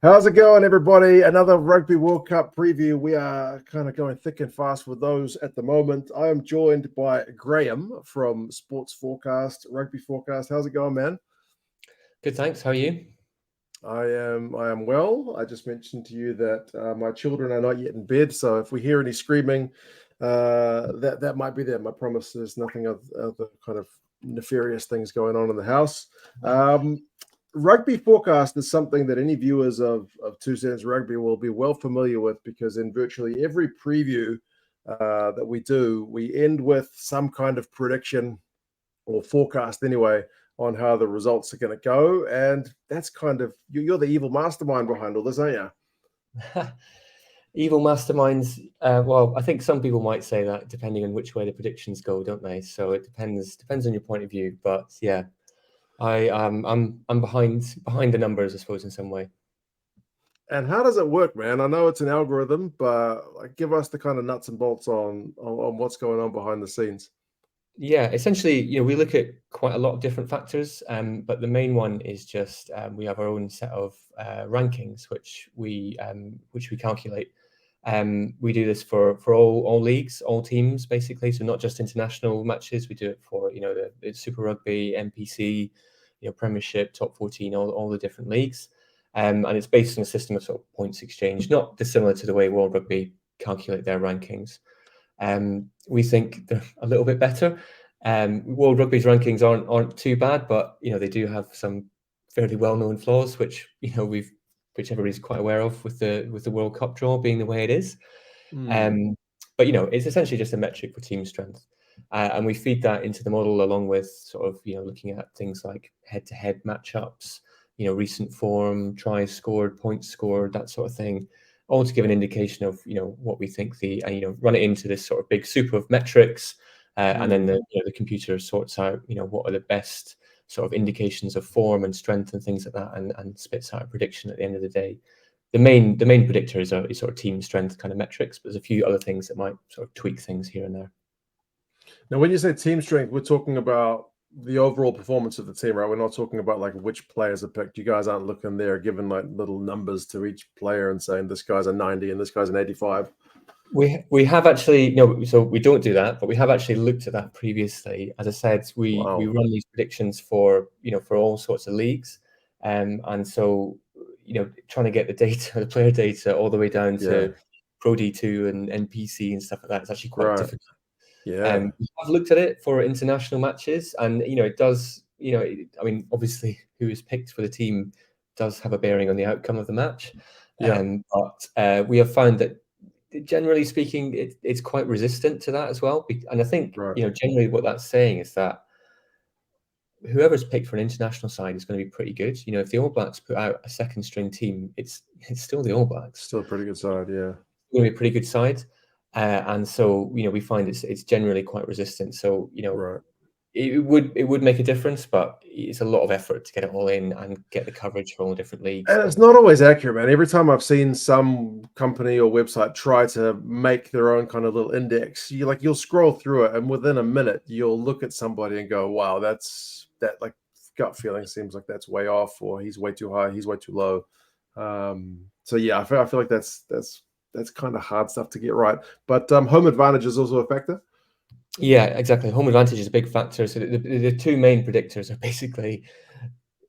How's it going, everybody? Another Rugby World Cup preview. We are kind of going thick and fast with those at the moment. I am joined by Graeme from Sports4Cast, Rugby4Cast. How's it going, man? Good, thanks. How are you? I am well. I just mentioned to you that my children are not yet in bed, so if we hear any screaming, that might be them. I promise there's nothing of the kind of nefarious things going on in the house. Rugby Forecast is something that any viewers of Two Cents Rugby will be well familiar with, because in virtually every preview that we do, we end with some kind of prediction or forecast anyway on how the results are going to go. And that's kind of, you're the evil mastermind behind all this, aren't you? Evil masterminds. Well, I think some people might say that, depending on which way the predictions go, don't they? So it depends on your point of view. But yeah, I'm behind the numbers, I suppose, in some way. And how does it work, man? I know it's an algorithm, but give us the kind of nuts and bolts on what's going on behind the scenes. Yeah, essentially, we look at quite a lot of different factors, but the main one is just we have our own set of rankings, which we calculate. We do this for all leagues, all teams, basically. So not just international matches. We do it for the Super Rugby, NPC, Premiership, Top 14, all the different leagues, and it's based on a system of sort of points exchange, not dissimilar to the way World Rugby calculate their rankings. We think they're a little bit better. World Rugby's rankings aren't too bad, but they do have some fairly well-known flaws, which which everybody's quite aware of, with the World Cup draw being the way it is. But it's essentially just a metric for team strength, and we feed that into the model along with sort of looking at things like head-to-head matchups, recent form, tries scored, points scored, that sort of thing, all to give an indication of what we think run it into this sort of big soup of metrics, and then the computer sorts out what are the best sort of indications of form and strength and things like that, and spits out a prediction at the end of the day. The main predictor is sort of team strength kind of metrics, but there's a few other things that might sort of tweak things here and there. Now, when you say team strength, we're talking about the overall performance of the team, right? We're not talking about like which players are picked. You guys aren't looking there, giving like little numbers to each player and saying this guy's a 90 and this guy's an 85. We have actually so we don't do that, but we have actually looked at that previously. As I said, we run these predictions for for all sorts of leagues, and so trying to get the player data all the way down to Pro D2 and NPC and stuff like that is actually quite difficult. Yeah. We have looked at it for international matches, and it does. I mean, obviously, who is picked for the team does have a bearing on the outcome of the match. But we have found that, generally speaking, it's quite resistant to that as well. And I think generally what that's saying is that whoever's picked for an international side is going to be pretty good. If the All Blacks put out a second string team, it's still the All Blacks. Still a pretty good side, yeah. It's going to be a pretty good side. And so we find it's generally quite resistant. So it would make a difference, but it's a lot of effort to get it all in and get the coverage for all the different leagues. And it's not always accurate, man. Every time I've seen some company or website try to make their own kind of little index, you'll scroll through it, and within a minute you'll look at somebody and go, "Wow, that like gut feeling seems like that's way off, or he's way too high, he's way too low." So yeah, I feel like that's kind of hard stuff to get right. But home advantage is also a factor. Yeah, exactly. Home advantage is a big factor. So the two main predictors are basically,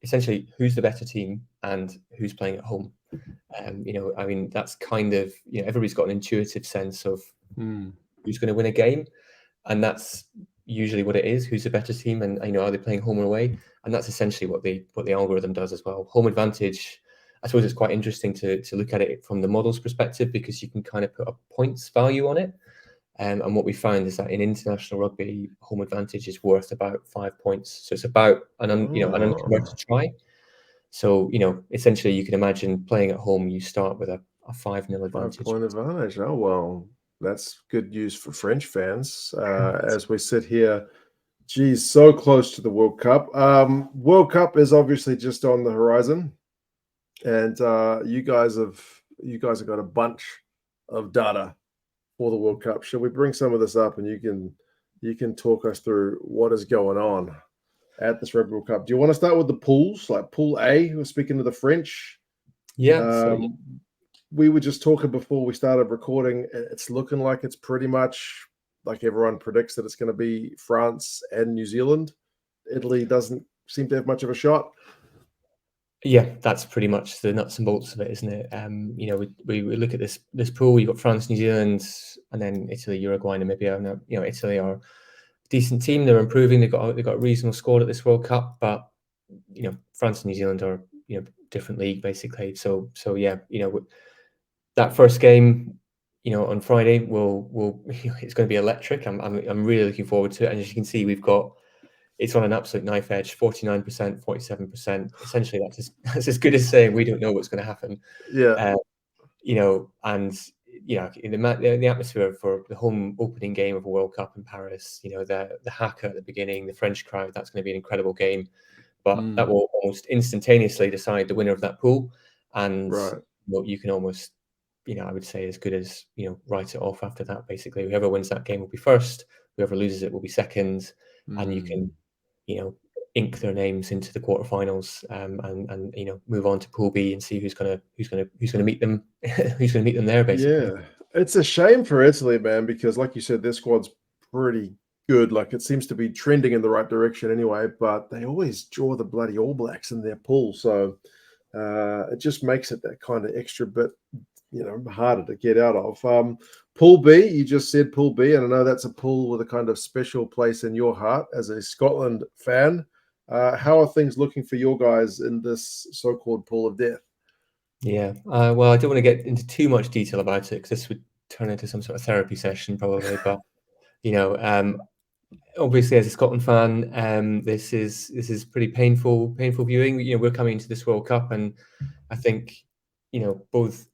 essentially, who's the better team and who's playing at home. I mean, that's kind of, everybody's got an intuitive sense of who's going to win a game, and that's usually what it is. Who's the better team, and are they playing home or away? And that's essentially what the algorithm does as well. Home advantage, I suppose, it's quite interesting to look at it from the model's perspective, because you can kind of put a points value on it. And what we found is that in international rugby, home advantage is worth about 5 points. So it's about an unconverted try. So essentially, you can imagine playing at home, you start with a 5-0 advantage. 5-point advantage. Oh well, that's good news for French fans as we sit here. Geez, so close to the World Cup. World Cup is obviously just on the horizon, and you guys have got a bunch of data for the World Cup. Shall we bring some of this up, and you can talk us through what is going on at this Rugby World Cup? Do you want to start with the pools, like Pool A? We're speaking to the French. Yeah, so Um, we were just talking before we started recording. It's looking like it's pretty much like everyone predicts that it's going to be France and New Zealand. Italy doesn't seem to have much of a shot. yeah, that's pretty much the nuts and bolts of it, isn't it? You know, we look at this pool. You've got France, New Zealand, and then Italy, Uruguay, Namibia. And you know, Italy are a decent team. They're improving. They've got a reasonable squad at this World Cup, but you know, France and New Zealand are, you know, different league basically. So yeah, you know, that first game, you know, on Friday will it's going to be electric. I'm really looking forward to it. And as you can see, it's on an absolute knife edge, 49%, 47%. Essentially, that's as good as saying we don't know what's going to happen. Yeah, Uh, you know, and you know, in the atmosphere for the home opening game of a World Cup in Paris, you know, the haka at the beginning, the French crowd, that's going to be an incredible game. But that will almost instantaneously decide the winner of that pool, and right. well, you can almost, you know, I would say as good as, you know, write it off after that. Basically, whoever wins that game will be first. Whoever loses it will be second, and you can, you know, ink their names into the quarterfinals, and you know, move on to Pool B and see who's gonna meet them who's gonna meet them there basically. Yeah, it's a shame for Italy, man, because like you said, their squad's pretty good. Like it seems to be trending in the right direction anyway, but they always draw the bloody All Blacks in their pool, so it just makes it that kind of extra bit, harder to get out of. Pool B, you just said Pool B, and I know that's a pool with a kind of special place in your heart as a Scotland fan. How are things looking for your guys in this so-called pool of death? Yeah, well, I don't want to get into too much detail about it because this would turn into some sort of therapy session probably. But you know, obviously as a Scotland fan, this is pretty painful viewing. You know, we're coming into this World Cup, and I think, you know, both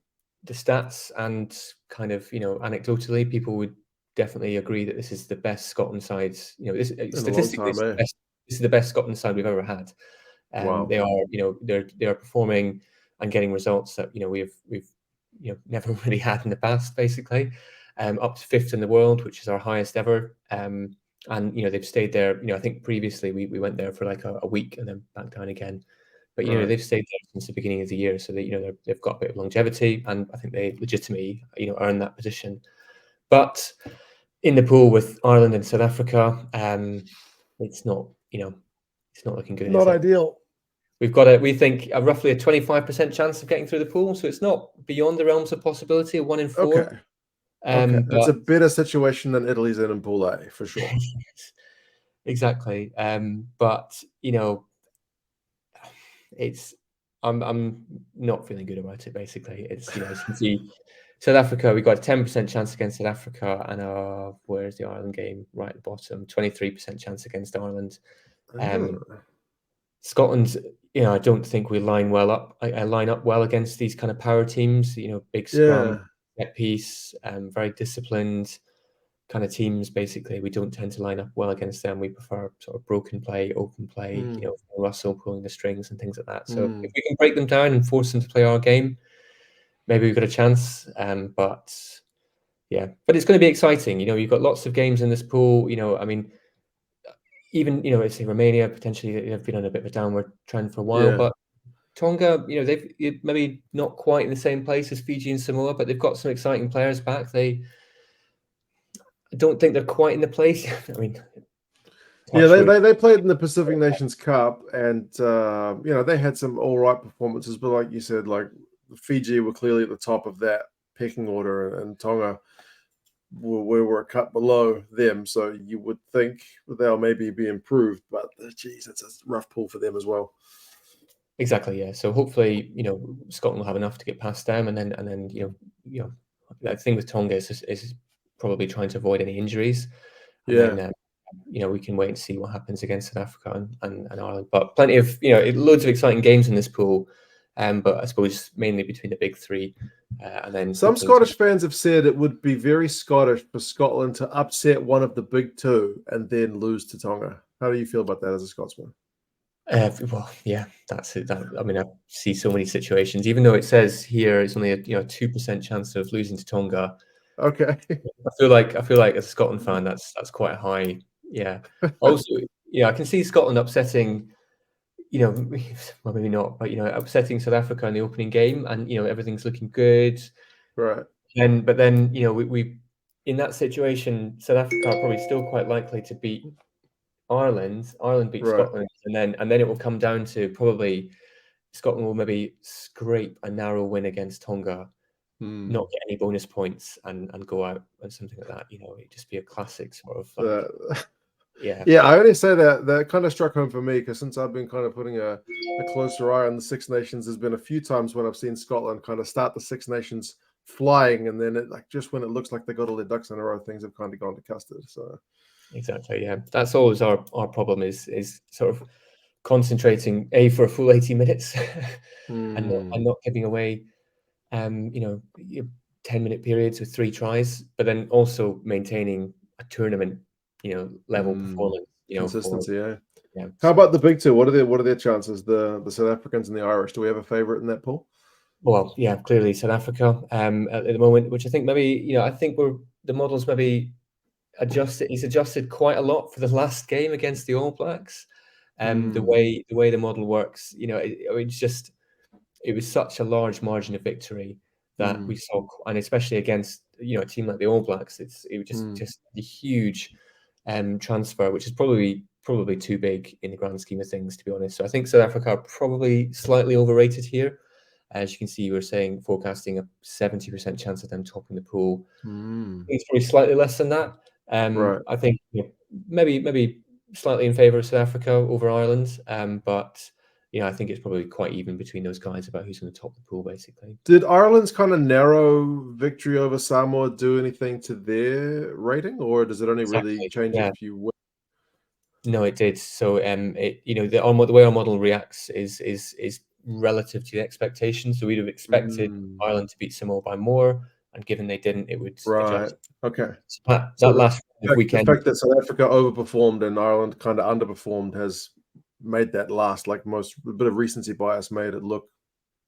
the stats and kind of, you know, anecdotally, people would definitely agree that this is the best Scotland side. You know, this In a long statistically, time, eh? this is the best Scotland side we've ever had. Wow. They are, you know, they are performing and getting results that, you know, we've you know, never really had in the past, basically. Up to fifth in the world, which is our highest ever. And you know, they've stayed there. You know, I think previously we went there for like a week and then back down again. But you know, Right. they've stayed there since the beginning of the year, so that, you know, they've got a bit of longevity, and I think they legitimately, you know, earn that position. But in the pool with Ireland and South Africa, it's not, you know, it's not looking good, is Not it? ideal. We think roughly a 25% chance of getting through the pool, so it's not beyond the realms of possibility of 1 in 4. Okay. Okay. It's But a better situation than Italy's in Pool A, for sure. exactly. But you know, it's I'm not feeling good about it. Basically, it's, you know, as you can see, South Africa, we got a 10% chance against South Africa, and where's the Ireland game? Right at the bottom, 23% chance against Ireland. Um, Oh, Scotland, you know, I don't think we line well up. I line up well against these kind of power teams. You know, big scrum, yeah. set piece, very disciplined kind of teams. Basically, we don't tend to line up well against them. We prefer sort of broken play, open play. You Mm, know, Russell pulling the strings and things like that. So if mm. we can break them down and force them to play our game, maybe we've got a chance. But yeah, but it's going to be exciting. You know, you've got lots of games in this pool. You know, I mean, even, you know, let's say Romania potentially, they've been on a bit of a downward trend for a while, Yeah. but Tonga, you know, maybe not quite in the same place as Fiji and Samoa, but they've got some exciting players back. I don't think they're quite in the place. I mean, Yeah, touch wood. they played in the Pacific Nations Cup, and they had some all right performances, but like you said, like Fiji were clearly at the top of that pecking order, and Tonga were a cut below them. So you would think they'll maybe be improved, but geez, it's a rough pull for them as well. Exactly, yeah. So hopefully, you know, Scotland will have enough to get past them, and then you know, the thing with Tonga is probably trying to avoid any injuries, and then Yeah, you know, we can wait and see what happens against South Africa and Ireland. But plenty of, you know, loads of exciting games in this pool, but I suppose mainly between the big three, and then some hopefully. Scottish fans have said it would be very Scottish for Scotland to upset one of the big two and then lose to Tonga. How do you feel about that as a Scotsman? Well, yeah, that's it. I mean, I see so many situations. Even though it says here it's only a, you know, 2% chance of losing to Tonga, Okay. I feel like as a Scotland fan, that's quite high. Yeah. Also, yeah, I can see Scotland upsetting. you know, well, maybe not, but, you know, upsetting South Africa in the opening game and, you know, everything's looking good. Right. But then, you know, we in that situation, South Africa are probably still quite likely to beat Ireland. Ireland beat Right. Scotland, and then it will come down to probably Scotland will maybe scrape a narrow win against Tonga, not get any bonus points, and go out and something like that. You know, it'd just be a classic sort of like, yeah. Yeah, I only say that kind of struck home for me because since I've been kind of putting a closer eye on the Six Nations, there's been a few times when I've seen Scotland kind of start the Six Nations flying, and then it like just when it looks like they got all their ducks in a row, things have kind of gone to custard. So Exactly, yeah. That's always our problem is sort of concentrating for a full 80 minutes and not giving away you know, 10-minute periods with 3 tries, but then also maintaining a tournament, you know, level performance, you know, for consistency. Yeah. yeah. How So, about the big two? What are their chances? The South Africans and the Irish. Do we have a favorite in that pool? well, yeah, clearly South Africa at the moment, which I think maybe, you know, I think the models maybe adjusted. He's adjusted quite a lot for the last game against the All Blacks. The way the model works, you know, it's just it was such a large margin of victory that we saw, and especially against, you know, a team like the All Blacks, it was just a huge transfer, which is probably too big in the grand scheme of things, to be honest. So I think South Africa are probably slightly overrated here. As you can see, you were saying forecasting a 70% chance of them topping the pool. It's probably slightly less than that. Right. I think, you know, maybe slightly in favour of South Africa over Ireland, but you know, I think it's probably quite even between those guys about who's going to top the pool, basically. Did Ireland's kind of narrow victory over Samoa do anything to their rating, or does it only really Exactly. change Yeah. if you win? No, it did. So, it, you know, the way our model reacts is relative to the expectations. So we'd have expected Ireland to beat Samoa by more, and given they didn't, it would Right. adjust. Okay. So that So last the weekend, fact that South Africa overperformed and Ireland kind of underperformed has made that last, like most, a bit of recency bias made it look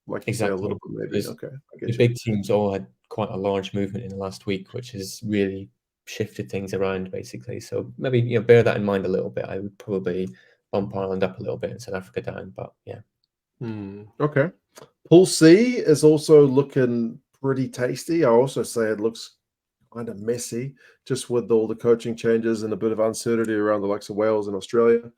like you say a little exactly. bit maybe. There's Okay, I the get you. big teams all had quite a large movement in the last week, which has really shifted things around, basically. So maybe, you know, bear that in mind a little bit. I would probably bump Ireland up a little bit and South Africa down, but yeah. Okay. Pool C is also looking pretty tasty. I also say it looks kind of messy, just with all the coaching changes and a bit of uncertainty around the likes of Wales and Australia.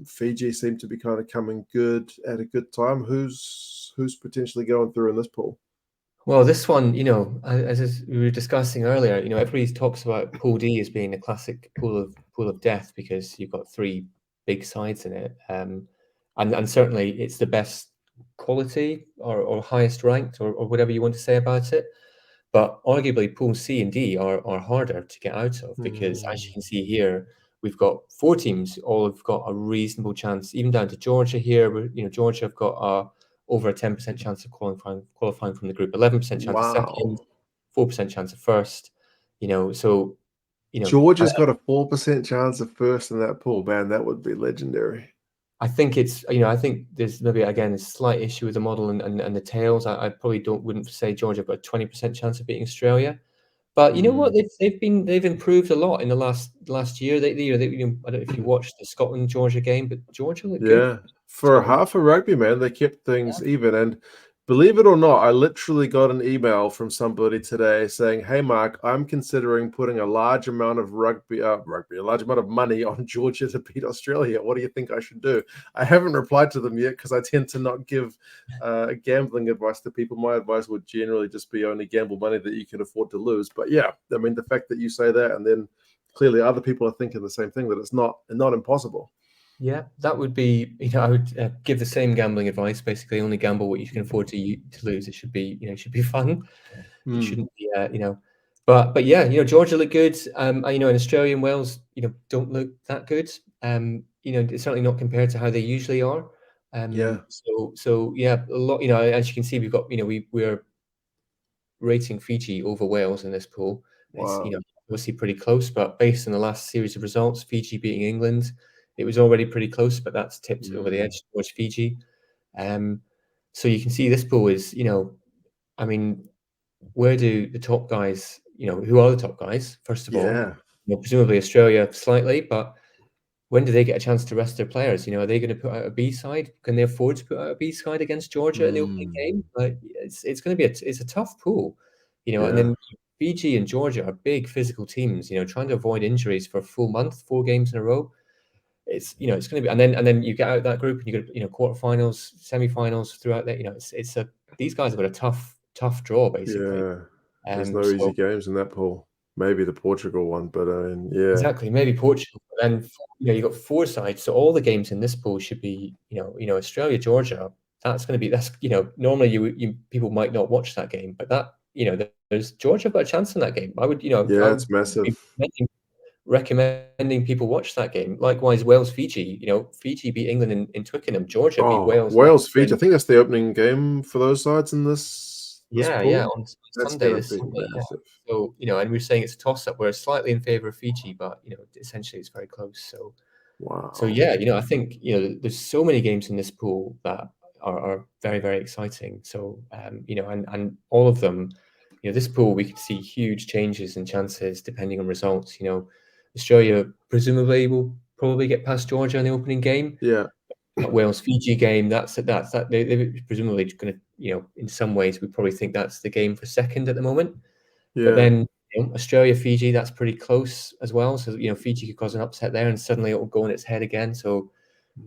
Fiji seem to be kind of coming good at a good time. Who's potentially going through in this pool? Well, this one, you know, as we were discussing earlier, you know, everybody talks about Pool D as being a classic pool of death because you've got 3 big sides in it, and certainly it's the best quality or highest ranked or whatever you want to say about it. But arguably, Pool C and D are harder to get out of because, as you can see here, we've got 4 teams. All have got a reasonable chance, even down to Georgia here. You know, Georgia have got over a 10% chance of qualifying from the group, 11% chance of second, Wow. 4% chance of first. You know, so you know, Georgia's got a 4% chance of first in that pool. Man, that would be legendary. I think it's, you know, I think there's maybe again a slight issue with the model and the tails. I probably wouldn't say Georgia, but a 20% chance of beating Australia. But you know what? They've improved a lot in the last year. You know, I don't know if you watched the Scotland Georgia game, but Georgia looked good. Yeah. For Scotland, half a rugby, man, they kept things even. And believe it or not, I literally got an email from somebody today saying, "Hey, Mark, I'm considering putting a large amount of a large amount of money on Georgia to beat Australia. What do you think I should do?" I haven't replied to them yet because I tend to not give gambling advice to people. My advice would generally just be only gamble money that you can afford to lose. But yeah, I mean, the fact that you say that, and then clearly other people are thinking the same thing, that it's not impossible. yeah, that would be. You know, I would give the same gambling advice. Basically, only gamble what you can afford to lose. It should be, you know, it should be fun. It shouldn't be, you know. But yeah, you know, Georgia look good. You know, and Australia and Wales, you know, don't look that good. You know, it's certainly not compared to how they usually are. Yeah. So yeah, a lot. You know, as you can see, we've got, you know, we're rating Fiji over Wales in this pool. It's, you Wow. know, obviously pretty close, but based on the last series of results, Fiji beating England, it was already pretty close, but that's tipped over the edge towards Fiji. Um, so you can see this pool is, you know, I mean, where do the top guys, you know, who are the top guys? First of all, Yeah. you know, presumably Australia slightly, but when do they get a chance to rest their players? Are they going to put out a B side? Can they afford to put out a B side against Georgia in the opening game? Like, it's going to be it's a tough pool, and Yeah. then Fiji and Georgia are big physical teams. Trying to avoid injuries for a full month, 4 games in a row. It's going to be, and then you get out that group and you get quarterfinals, semi-finals throughout that. These guys have got a tough draw basically. Yeah. There's no easy So games in that pool. Maybe the Portugal one, but yeah. exactly, maybe Portugal. But then you got 4 sides, so all the games in this pool should be Australia, Georgia. That's normally you people might not watch that game, but there's Georgia got a chance in that game. I would Yeah, it's be massive. recommending people watch that game. Likewise, Wales, Fiji. Fiji beat England in Twickenham. Georgia beat Oh, Wales last Wales, Fiji. year. I think that's the opening game for those sides in this Yeah, pool. on That's Sunday, gonna this be Sunday, yeah. massive. So, and we're saying it's a toss-up. We're slightly in favor of Fiji, but, essentially it's very close. So Wow. yeah, I think, there's so many games in this pool that are very, very exciting. So, and all of them, this pool, we could see huge changes and chances depending on results. Australia presumably will probably get past Georgia in the opening game. Yeah. That Wales Fiji game, that's they're presumably going to, in some ways, we probably think that's the game for second at the moment. But Yeah. then Australia Fiji, that's pretty close as well. So Fiji could cause an upset there, and suddenly it will go on its head again. So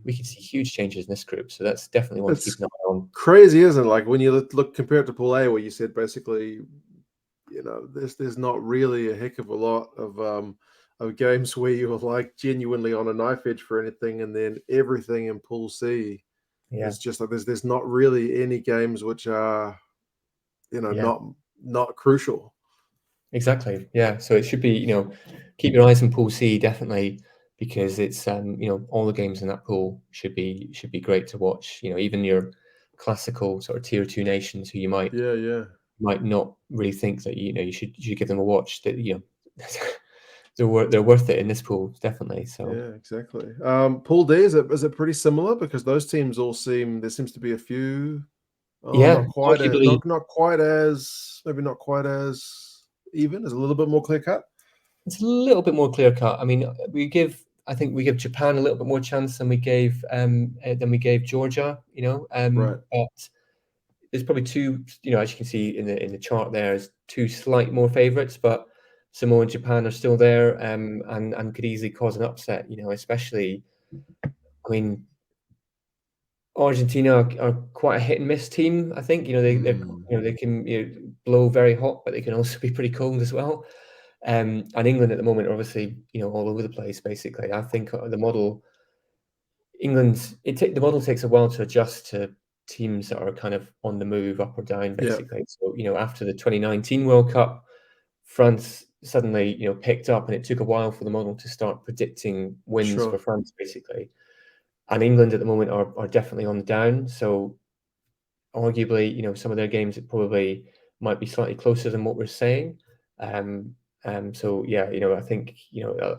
we could see huge changes in this group. So that's definitely one to keep It's an eye on. crazy, isn't it? Like when you look compared to Pool A, where you said basically, there's not really a heck of a lot of games where you're like genuinely on a knife edge for anything, and then everything in Pool C Yeah, is just like there's not really any games which are yeah, not crucial. exactly. Yeah, so it should be keep your eyes on Pool C definitely, because it's all the games in that pool should be great to watch. Even your classical sort of tier 2 nations who you might Yeah. not really think that you should give them a watch, that they're worth it in this pool, definitely. So Yeah, exactly. Pool D, is it pretty similar? Because those teams all there seems to be a few. Oh, yeah, not quite a, arguably not quite as, maybe not quite as even. Is a little bit more clear cut. it's a little bit more clear cut. I mean, I think we give Japan a little bit more chance than we gave Georgia. Right. But there's probably two. As you can see in the chart, there's two slight more favorites, but Samoa and Japan are still there, and could easily cause an upset. Especially, I mean, Argentina are quite a hit and miss team. I think they can blow very hot, but they can also be pretty cold as well. And England at the moment are obviously all over the place. Basically, I think the model the model takes a while to adjust to teams that are kind of on the move, up or down. Yeah. Basically, so after the 2019 World Cup, France suddenly picked up, and it took a while for the model to start predicting wins for Sure. France, basically. And England at the moment are definitely on the down. So arguably, some of their games it probably might be slightly closer than what we're saying. So yeah, I think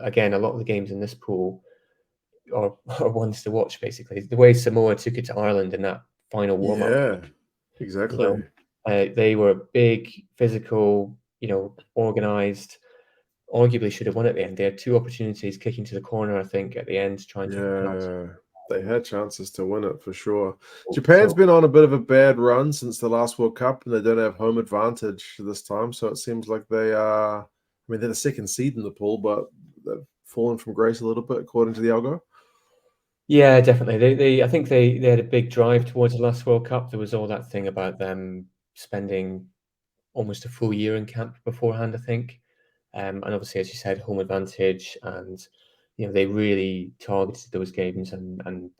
again, a lot of the games in this pool are ones to watch. Basically, the way Samoa took it to Ireland in that final warm up, Yeah. Exactly. they were big, physical, organized. Arguably should have won at the end. They had 2 opportunities, kicking to the corner, I think, at the end, trying to get a penalty. Yeah. They had chances to win it for sure. So, Japan's been on a bit of a bad run since the last World Cup, and they don't have home advantage this time. So it seems like they are. I mean, they're the second seed in the pool, but they've fallen from grace a little bit, according to the algo. yeah, definitely. I think they had a big drive towards the last World Cup. There was all that thing about them spending almost a full year in camp beforehand, I think. And obviously, as you said, home advantage, and they really targeted those games, and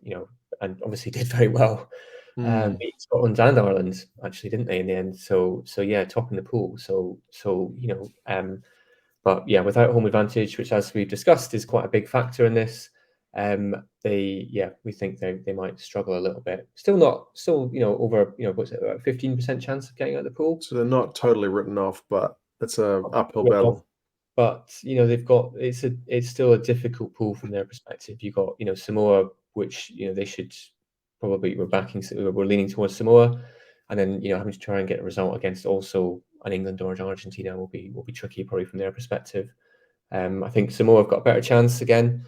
obviously did very well. Beat Scotland and Ireland, actually, didn't they, in the end? So yeah, top in the pool. But yeah, without home advantage, which, as we've discussed, is quite a big factor in this, we think they might struggle a little bit. Still over what's it, about 15% chance of getting out of the pool. So they're not totally written off, but it's a uphill battle. But it's still a difficult pool from their perspective. You got Samoa, which they should probably we're leaning towards Samoa, and then having to try and get a result against also an England or Argentina will be tricky probably from their perspective. I think Samoa have got a better chance again,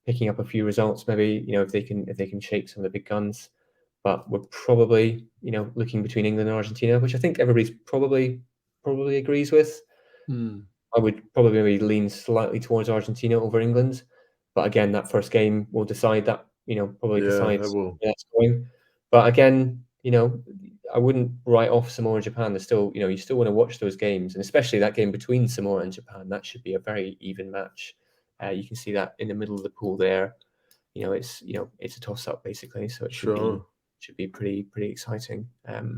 picking up a few results, maybe, if they can shake some of the big guns. But we're probably, looking between England and Argentina, which I think everybody's probably agrees with. I would probably maybe lean slightly towards Argentina over England, but again, that first game will decide that. Probably decides it will. where that's going. But again, I wouldn't write off Samoa and Japan. There's still, you still want to watch those games, and especially that game between Samoa and Japan. That should be a very even match. You can see that in the middle of the pool there. It's a toss up basically, so it should be pretty exciting.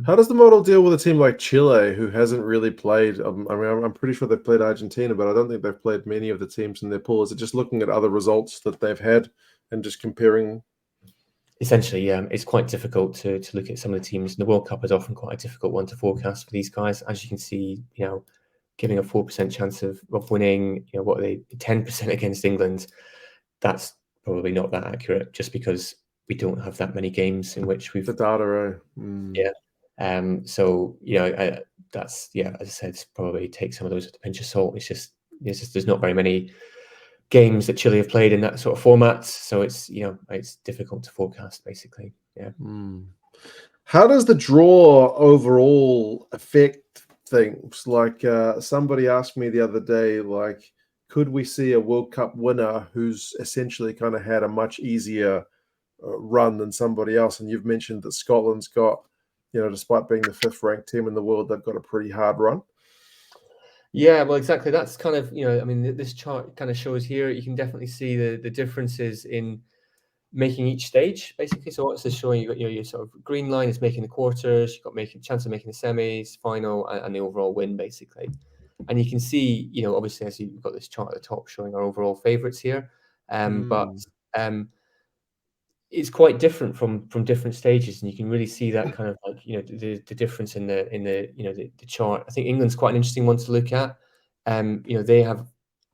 How does the model deal with a team like Chile, who hasn't really played? I mean, I'm pretty sure they've played Argentina, but I don't think they've played many of the teams in their pool. Is it just looking at other results that they've had and just comparing? Essentially, yeah, it's quite difficult to look at some of the teams. The World Cup is often quite a difficult one to forecast for these guys. As you can see, giving a 4% chance of winning, what are they, 10% against England? That's probably not that accurate, just because we don't have that many games in which we've the data. Yeah. So that's, as I said, probably take some of those with a pinch of salt. It's just there's not very many games that Chile have played in that sort of format, so it's it's difficult to forecast basically. Yeah. How does the draw overall affect things? Like somebody asked me the other day, like, could we see a World Cup winner who's essentially kind of had a much easier run than somebody else? And you've mentioned that Scotland's got, despite being the 5th ranked team in the world, they've got a pretty hard run. Yeah, well, exactly. That's kind of, I mean, this chart kind of shows here, you can definitely see the differences in making each stage, basically. So what's this showing? You got your sort of green line is making the quarters, you've got chance of making the semis, final, and the overall win, basically. And you can see, obviously, as you've got this chart at the top showing our overall favourites here, but it's quite different from different stages, and you can really see that kind of like the difference in the chart. I think England's quite an interesting one to look at. They have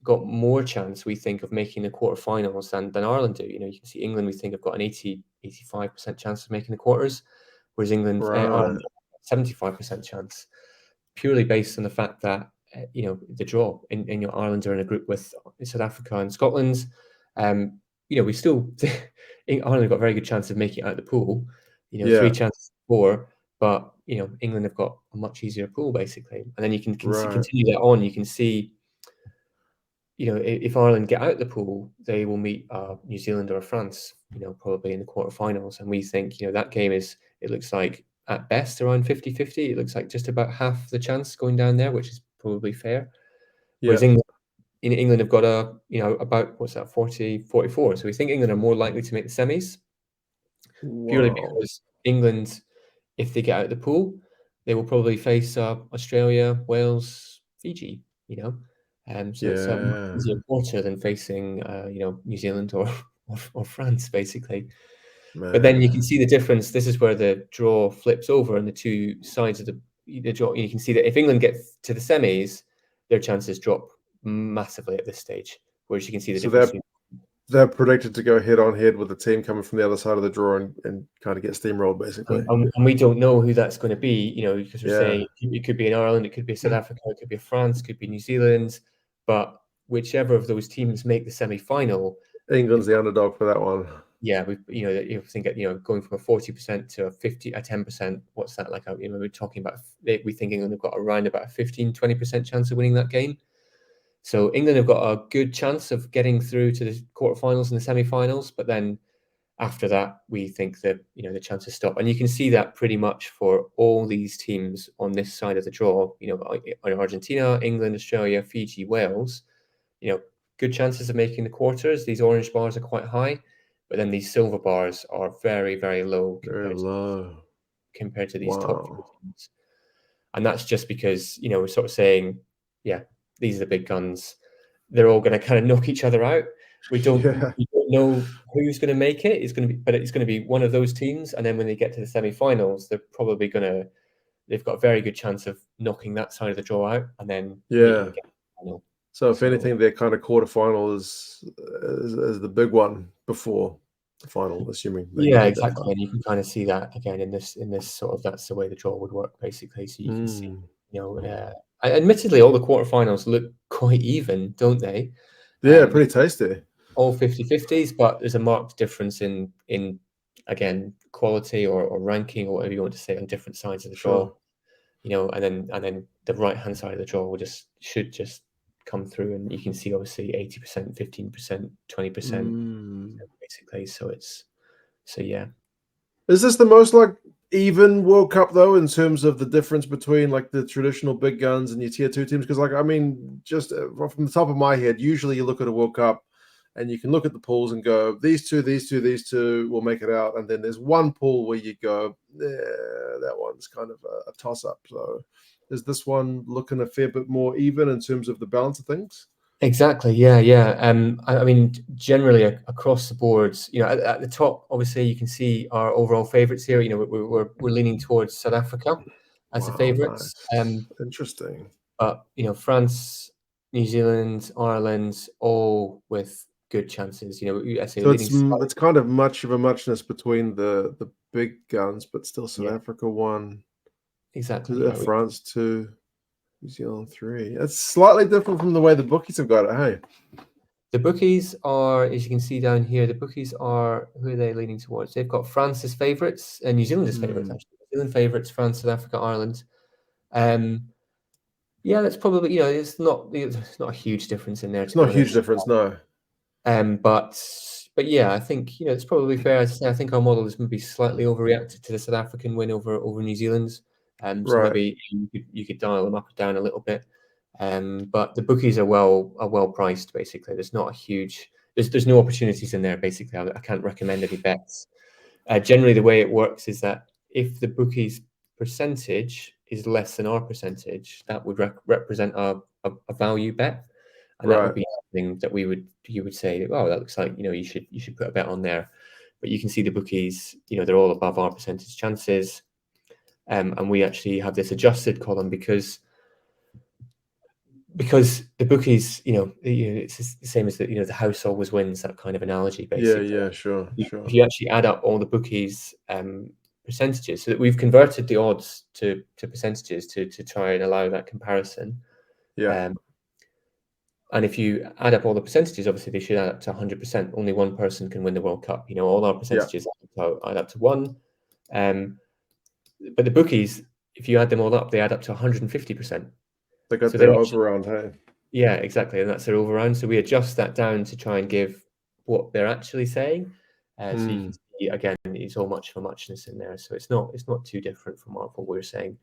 got more chance, we think, of making the quarterfinals than Ireland do. You can see England, we think, have got an 85% chance of making the quarters, whereas Ireland 75% chance, purely based on the fact that the draw in your Ireland are in a group with South Africa and Scotland. We still Ireland have got a very good chance of making it out of the pool. 3 chances 4, but England have got a much easier pool basically. And then you can continue that on. You can see, if Ireland get out the pool, they will meet New Zealand or France, probably in the quarterfinals. And we think, that game it looks like at best around 50-50. It looks like just about half the chance going down there, which is probably fair. Whereas England have got about, what's that, 40-44. So we think England are more likely to make the semis, purely because England, if they get out of the pool, they will probably face Australia, Wales, Fiji, so it's a much easier quarter than facing New Zealand or France, basically. But then you can see the difference. This is where the draw flips over, and the two sides of the draw. You can see that if England gets to the semis, their chances drop massively at this stage. Whereas you can see the difference. They're predicted to go head on head with the team coming from the other side of the draw and kind of get steamrolled, basically. And we don't know who that's going to be, because we're saying it could be in Ireland, it could be South Africa, it could be France, it could be New Zealand. But whichever of those teams make the semi-final, England's the underdog for that one. Yeah, you think going from a 40% to a 10%. What's that like? We're talking about, we think England have got around about a 15-20% chance of winning that game. So England have got a good chance of getting through to the quarterfinals and the semi-finals, but then after that, we think that the chances stop. And you can see that pretty much for all these teams on this side of the draw. Argentina, England, Australia, Fiji, Wales. Good chances of making the quarters. These orange bars are quite high, but then these silver bars are very, very low compared to these top 4 teams. And that's just because we're sort of saying, these are the big guns. They're all going to kind of knock each other out. We don't know who's going to make it. It's going to be one of those teams. And then when they get to the semi-finals, they're probably they've got a very good chance of knocking that side of the draw out, and then meeting again. So if anything, their kind of quarterfinal is the big one before the final, assuming. Exactly. And you can kind of see that again in this sort of, that's the way the draw would work, basically. So you can see, admittedly, all the quarterfinals look quite even, don't they? Yeah, pretty tasty. all 50-50s, but there's a marked difference in again, quality or ranking or whatever you want to say on different sides of the draw. Sure. And then the right hand side of the draw should just come through, and you can see obviously 80%, 15%, 20%, basically. So yeah. Is this the most like even World Cup though, in terms of the difference between like the traditional big guns and your tier 2 teams? Because like, I mean, just from the top of my head, usually you look at a World Cup and you can look at the pools and go, these two will make it out. And then there's one pool where you go, that one's kind of a toss up. So is this one looking a fair bit more even in terms of the balance of things? Exactly. Yeah. I mean, generally across the boards, at the top, obviously, you can see our overall favourites here. We're leaning towards South Africa as the favourites. Nice. Interesting. But France, New Zealand, Ireland, all with good chances. I say So leading. it's kind of much of a muchness between the big guns, but still South Yeah. Africa 1, Exactly. Yeah. France 2, New Zealand 3. It's slightly different from the way the bookies have got it, hey? The bookies are, as you can see down here, who are they leaning towards? They've got France as favourites and New Zealand as favourites, actually. New Zealand favourites, France, South Africa, Ireland. Yeah, that's probably, it's not a huge difference in there. It's not a huge difference, no. But yeah, I think, it's probably fair to say I think our model is maybe slightly overreacted to the South African win over New Zealand. So Right. maybe you could dial them up or down a little bit. But the bookies are well priced. Basically, there's not a huge there's no opportunities in there. Basically, I can't recommend any bets. Generally, the way it works is that if the bookies percentage is less than our percentage, that would represent a value bet, and that would be something that you would say, oh, that looks like you should put a bet on there. But you can see the bookies, they're all above our percentage chances, and we actually have this adjusted column because the bookies, it's the same as the house always wins, that kind of analogy, basically. Yeah, sure. If you actually add up all the bookies percentages, so that we've converted the odds to percentages to try and allow that comparison. Yeah. And if you add up all the percentages, obviously they should add up to 100%. Only one person can win the World Cup. All our percentages add up to 1. But the bookies, if you add them all up, they add up to 150%. They got their overround, hey? Yeah, exactly. And that's their overround. So we adjust that down to try and give what they're actually saying. So you can see, again, it's all much of a muchness in there. So it's not too different from what we're saying.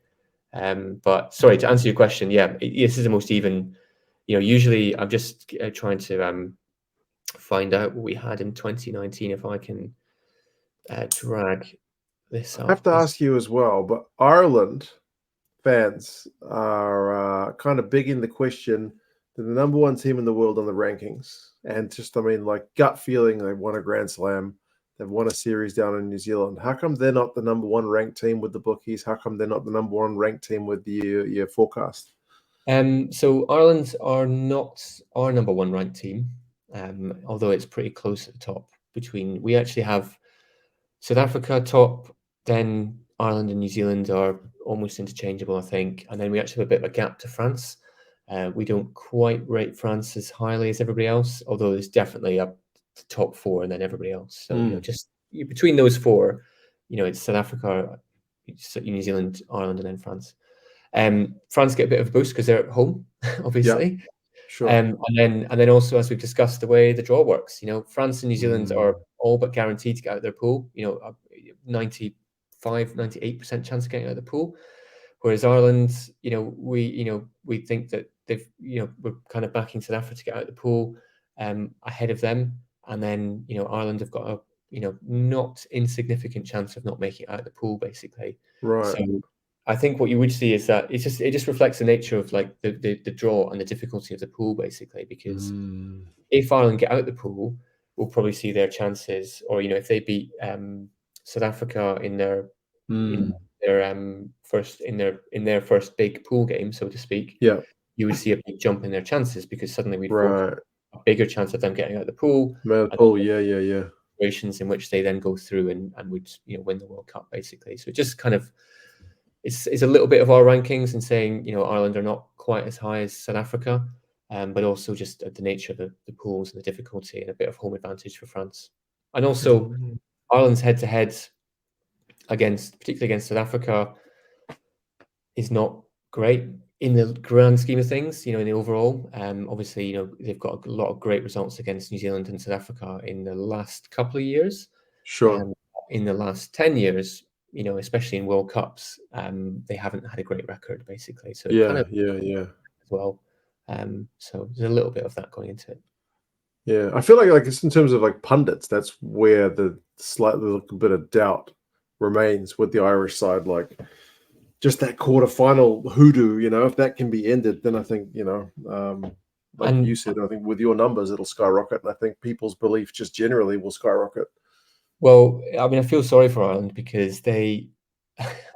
But sorry, to answer your question, yeah, this is the most even. Usually I'm just trying to find out what we had in 2019, if I can drag this up. I have to ask you as well, but Ireland fans are kind of big in the question. They're the number 1 team in the world on the rankings. And just, I mean, like gut feeling, they've won a Grand Slam. They've won a series down in New Zealand. How come they're not the number 1 ranked team with the bookies? How come they're not the number 1 ranked team with your forecast? So Ireland are not our number 1 ranked team, although it's pretty close at the top. We actually have South Africa top, then Ireland and New Zealand are almost interchangeable, I think. And then we actually have a bit of a gap to France. We don't quite rate France as highly as everybody else, although there's definitely up to top 4 and then everybody else. So, just between those 4, it's South Africa, New Zealand, Ireland, and then France. France get a bit of a boost because they're at home, obviously. Yeah, sure. And then also, as we've discussed, the way the draw works, France and New Zealand are all but guaranteed to get out of their pool. 95, 98% chance of getting out of the pool. Whereas Ireland, we think that they've, we're kind of backing South Africa to get out of the pool ahead of them. And then, Ireland have got a, not insignificant chance of not making it out of the pool, basically. Right. So I think what you would see is that it just reflects the nature of like the draw and the difficulty of the pool, basically, because if Ireland get out the pool, we'll probably see their chances, or if they beat South Africa in their first big pool game, so to speak, you would see a big jump in their chances, because suddenly we'd a bigger chance of them getting out of the pool. Yeah. Situations in which they then go through and would win the World Cup, basically. So it just kind of it's a little bit of our rankings and saying Ireland are not quite as high as South Africa, but also just the nature of the pools and the difficulty and a bit of home advantage for France. And also Ireland's head-to-head particularly against South Africa, is not great in the grand scheme of things, in the overall. Obviously, they've got a lot of great results against New Zealand and South Africa in the last couple of years. Sure. In the last 10 years, especially in World Cups, they haven't had a great record, basically. So it kind of as well. So there's a little bit of that going into it. Yeah, I feel like it's in terms of like pundits, that's where the slightly little bit of doubt remains with the Irish side. Like just that quarterfinal hoodoo, if that can be ended, then I think, like you said, I think with your numbers, it'll skyrocket. And I think people's belief just generally will skyrocket. Well, I mean, I feel sorry for Ireland because they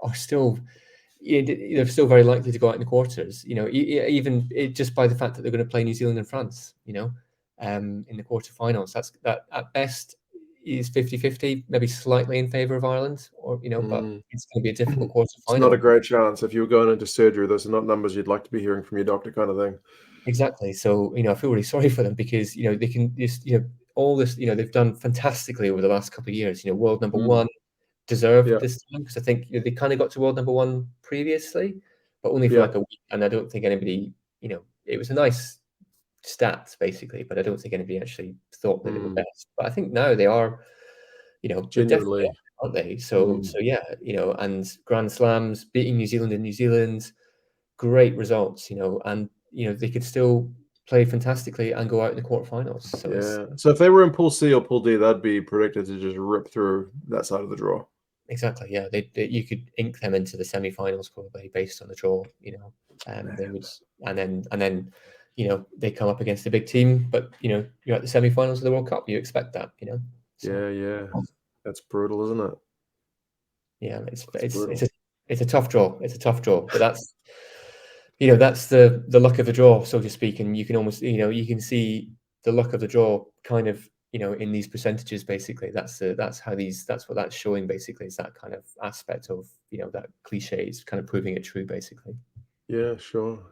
are still, they're still very likely to go out in the quarters, even just by the fact that they're going to play New Zealand and France, in the quarterfinals. That at best is 50-50, maybe slightly in favour of Ireland, or but it's going to be a difficult quarterfinal. It's not a great chance. If you were going into surgery, those are not numbers you'd like to be hearing from your doctor, kind of thing. Exactly. So, I feel really sorry for them because, they can just, all this, they've done fantastically over the last couple of years, world number one, deserved this time, because I think they kind of got to world number one previously, but only for like a week. And I don't think anybody, it was a nice stat basically, but I don't think anybody actually thought that they were best. But I think now they are, they're definitely, aren't they? So yeah, and Grand Slams, beating New Zealand in New Zealand, great results, and they could still play fantastically and go out in the quarterfinals. So so if they were in Pool C or Pool D, they'd be predicted to just rip through that side of the draw. Exactly, yeah. You could ink them into the semi-finals probably based on the draw, they would, and then they come up against a big team, but you're at the semi-finals of the World Cup. You expect that, So, yeah, that's brutal, isn't it? Yeah, it's a tough draw. It's a tough draw, but that's that's the luck of the draw, so to speak. And you can almost you can see the luck of the draw kind of in these percentages. Basically, that's what that's showing. Basically, is that kind of aspect of that cliche is kind of proving it true. Basically. Yeah, sure.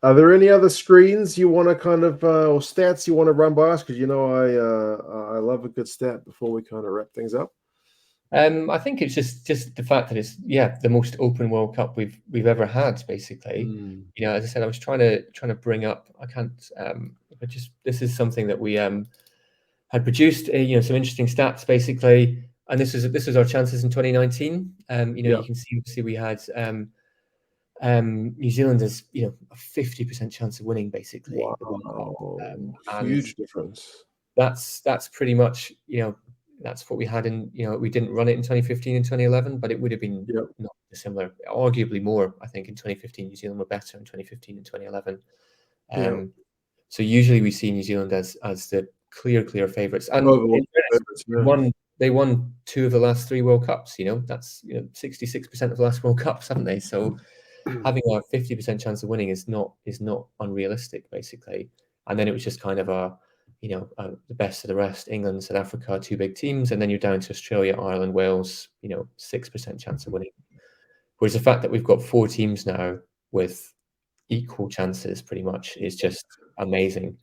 Are there any other screens you want to kind of or stats you want to run by us? Because I love a good stat before we kind of wrap things up. I think it's just the fact that it's the most open World Cup we've ever had, basically. As I said, I was trying to bring up. I can't. But just this is something that we had produced. Some interesting stats, basically, and this is our chances in 2019. You can see obviously we had New Zealand has a 50% chance of winning, basically. Wow, huge difference. That's pretty much that's what we had in, we didn't run it in 2015 and 2011, but it would have been not similar, arguably more. I think in 2015, New Zealand were better in 2015 and 2011. So usually we see New Zealand as the clear favourites. And they won 2 of the last 3 World Cups, that's 66% of the last World Cups, haven't they? So having a 50% chance of winning is not unrealistic, basically. And then it was just kind of the best of the rest. England, South Africa, 2 big teams, and then you're down to Australia, Ireland, Wales, 6% chance of winning. Whereas the fact that we've got 4 teams now with equal chances pretty much is just amazing.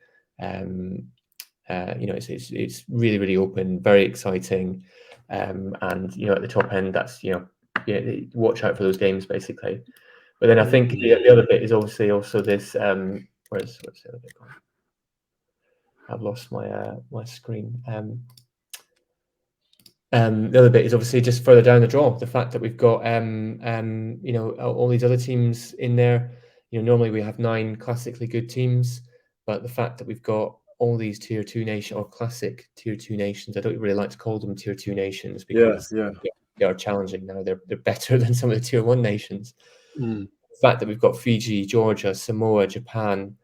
It's really, really open, very exciting. And at the top end, that's watch out for those games, basically. But then I think the other bit is obviously also this what's the other bit gone? I've lost my my screen. The other bit is obviously just further down the draw, the fact that we've got all these other teams in there. Normally we have 9 classically good teams, but the fact that we've got all these tier 2 nations, or classic tier 2 nations, I don't really like to call them tier 2 nations because they are challenging now. They're better than some of the tier 1 nations. The fact that we've got Fiji, Georgia, Samoa, Japan,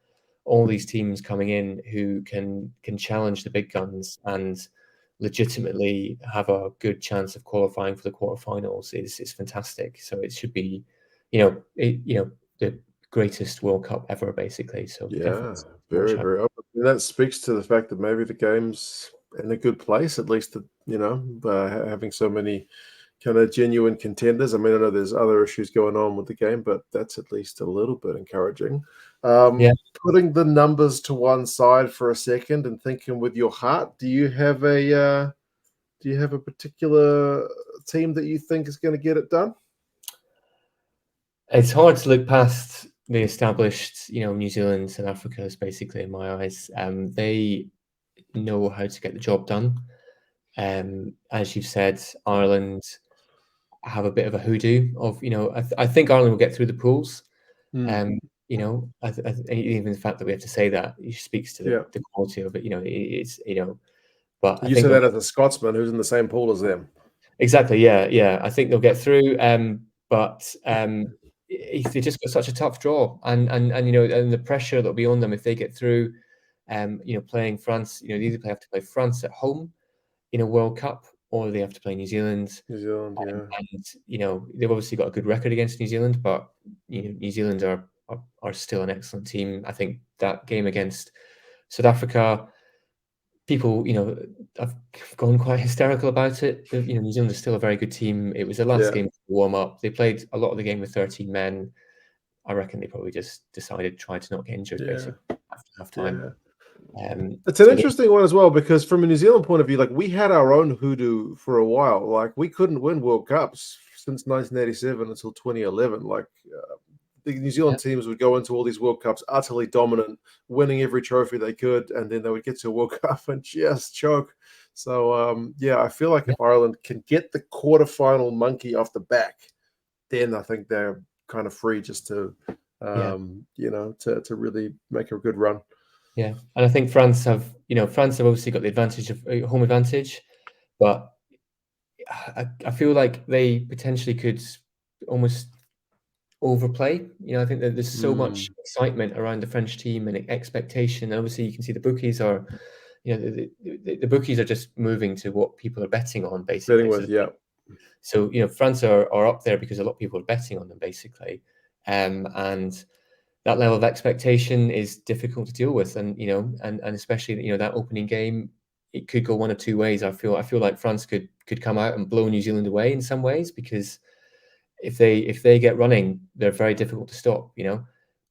all these teams coming in who can challenge the big guns and legitimately have a good chance of qualifying for the quarterfinals is fantastic. So it should be, the greatest World Cup ever, basically. So very, very open. And that speaks to the fact that maybe the game's in a good place, at least, having so many kind of genuine contenders. I mean, I know there's other issues going on with the game, but that's at least a little bit encouraging. Yeah. Putting the numbers to one side for a second and thinking with your heart, do you have a particular team that you think is going to get it done? It's hard to look past the established, New Zealand, South Africa is basically, in my eyes. They know how to get the job done. As you've said, Ireland have a bit of a hoodoo of, I think Ireland will get through the pools. Mm. Even the fact that we have to say that speaks to Yeah. the quality of it. It's but I You think say they'll that as a Scotsman who's in the same pool as them. exactly, yeah. I think they'll get through. But they just got such a tough draw, and and the pressure that'll be on them if they get through. Playing France, they either have to play France at home in a World Cup, or they have to play New Zealand. New Zealand, yeah. And they've obviously got a good record against New Zealand, but New Zealand are still an excellent team. I think that game against South Africa, people have gone quite hysterical about it. New Zealand is still a very good team. It was the last Yeah. game to warm up. They played a lot of the game with 13 men. I reckon they probably just decided to try to not get injured basically after half time. Yeah. It's an interesting one as well, because from a New Zealand point of view, like we had our own hoodoo for a while. Like we couldn't win World Cups since 1987 until 2011. Like the New Zealand teams would go into all these World Cups utterly dominant, winning every trophy they could, and then they would get to a World Cup and just choke. So I feel like if Ireland can get the quarterfinal monkey off the back, then I think they're kind of free just to to really make a good run. Yeah, and I think France have obviously got the advantage of home advantage, but I feel like they potentially could almost overplay. I think that there's so much excitement around the French team and expectation. And obviously, you can see the bookies are, the bookies are just moving to what people are betting on, basically. Betting with, yeah. So France are up there because a lot of people are betting on them, basically, and that level of expectation is difficult to deal with, and especially that opening game, it could go one of two ways. I feel like France could come out and blow New Zealand away in some ways, because if they get running, they're very difficult to stop.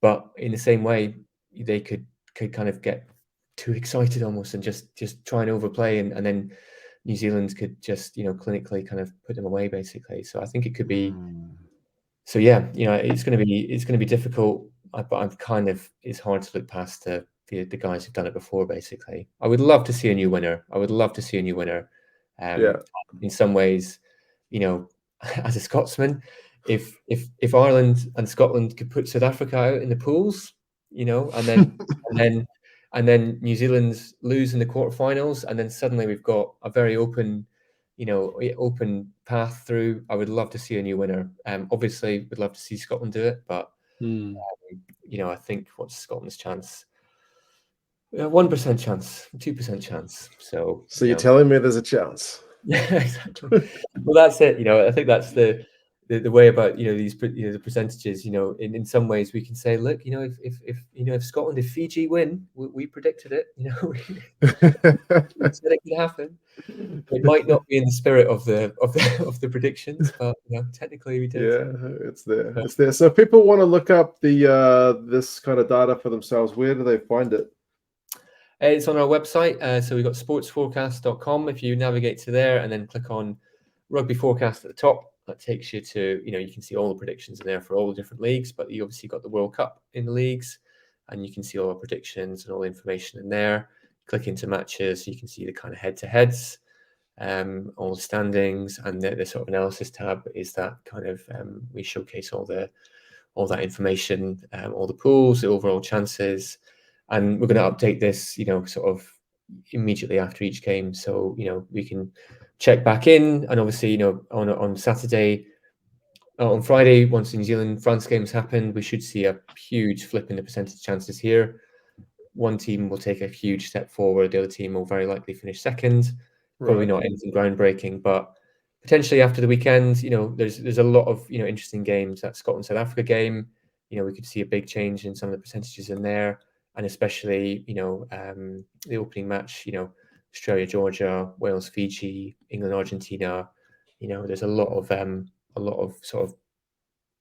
But in the same way, they could kind of get too excited almost and just try and overplay, and then New Zealand could just clinically kind of put them away basically. So I think it could be. So yeah, it's going to be difficult, but I'm kind of, it's hard to look past the guys who've done it before. Basically, I would love to see a new winner. In some ways, as a Scotsman, if Ireland and Scotland could put South Africa out in the pools, and then New Zealand lose in the quarterfinals, and then suddenly we've got a very open path through. I would love to see a new winner. Obviously, would love to see Scotland do it, but I think what's Scotland's chance? 1% chance, 2% chance. So you're telling me there's a chance? Yeah, exactly. Well, that's it. I think that's the way about these the percentages. In some ways we can say, look, if Scotland, if Fiji win, we predicted it. We said it could happen. It might not be in the spirit of the predictions, but technically we did. Yeah, it's there. It's there. So if people want to look up the this kind of data for themselves, where do they find it? It's on our website. So we've got sportsforecast.com. If you navigate to there and then click on Rugby Forecast at the top, that takes you to, you can see all the predictions in there for all the different leagues, but you obviously got the World Cup in the leagues, and you can see all the predictions and all the information in there. Click into matches, you can see the kind of head-to-heads, all the standings, and the sort of analysis tab is that kind of, we showcase all that information, all the pools, the overall chances. And we're going to update this, sort of immediately after each game. So, we can check back in. And obviously, on Saturday, on Friday, once the New Zealand France games happened, we should see a huge flip in the percentage chances here. One team will take a huge step forward. The other team will very likely finish second. Probably not anything groundbreaking, but potentially after the weekend, there's a lot of, interesting games. That Scotland-South Africa game, we could see a big change in some of the percentages in there. And especially, the opening match, Australia, Georgia, Wales, Fiji, England, Argentina, there's a lot of sort of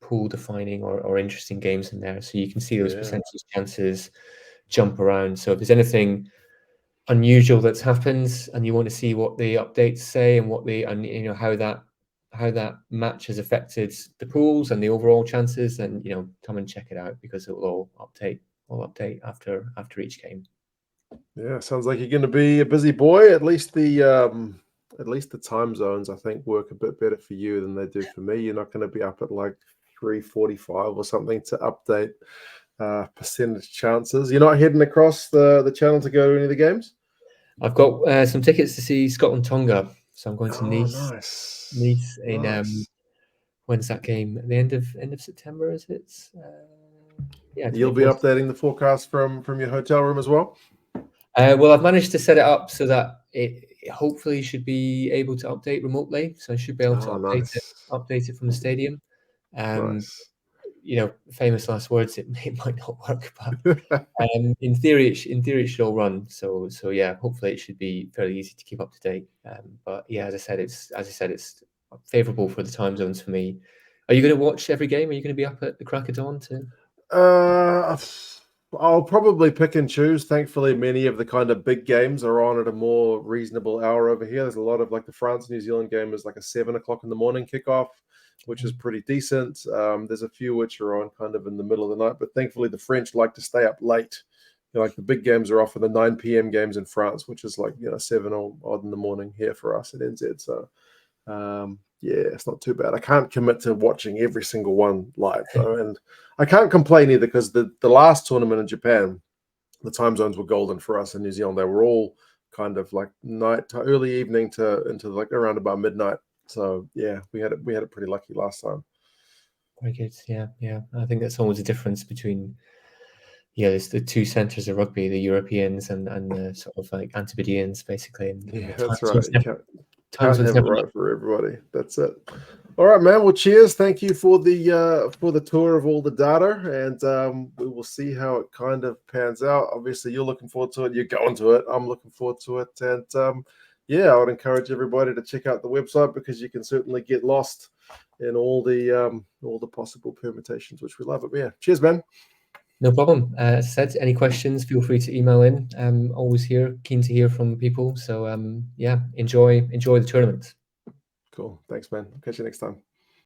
pool defining or interesting games in there. So you can see those percentage chances jump around. So if there's anything unusual that's happened and you want to see what the updates say and how that match has affected the pools and the overall chances, then come and check it out, because it will all update after each game. Yeah, sounds like you're going to be a busy boy. At least the time zones, I think, work a bit better for you than they do for me. You're not going to be up at like 3:45 or something to update percentage chances. You're not heading across the channel to go to any of the games? I've got some tickets to see Scotland Tonga, so I'm going to Nice. Nice. Nice in Nice. when's that game? At the end of September, is it? Yeah. You'll be updating the forecast from your hotel room as well? Well, I've managed to set it up so that it hopefully should be able to update remotely. So I should be able to update it from the stadium. Nice. Famous last words. It might not work, but in theory, it should all run. So yeah, hopefully it should be fairly easy to keep up to date. But yeah, as I said, it's favourable for the time zones for me. Are you going to watch every game? Are you going to be up at the crack of dawn too? I'll probably pick and choose. Thankfully, many of the kind of big games are on at a more reasonable hour over here. There's a lot of, like, the France-New Zealand game is like a 7 o'clock in the morning kickoff, which is pretty decent. There's a few which are on kind of in the middle of the night, but thankfully the French like to stay up late. Like the big games are often the 9 p.m. games in France, which is like 7 or odd in the morning here for us at NZ. So yeah, it's not too bad. I can't commit to watching every single one live, though, and I can't complain either, because the last tournament in Japan, the time zones were golden for us in New Zealand. They were all kind of like early evening into like around about midnight. So yeah, we had it pretty lucky last time. Very good. Yeah. I think that's always the difference between there's the two centres of rugby, the Europeans and the sort of like Antipodeans, basically. And that's right. Can't have it right for everybody. That's it. All right, man. Well, cheers. Thank you for the tour of all the data, and we will see how it kind of pans out. Obviously, you're looking forward to it. You're going to it. I'm looking forward to it, and yeah, I would encourage everybody to check out the website, because you can certainly get lost in all the possible permutations, which we love it. Yeah. Cheers, man. No problem. As I said, any questions, feel free to email in. I'm always here, keen to hear from people. So yeah, enjoy the tournament. Cool. Thanks, man. Catch you next time.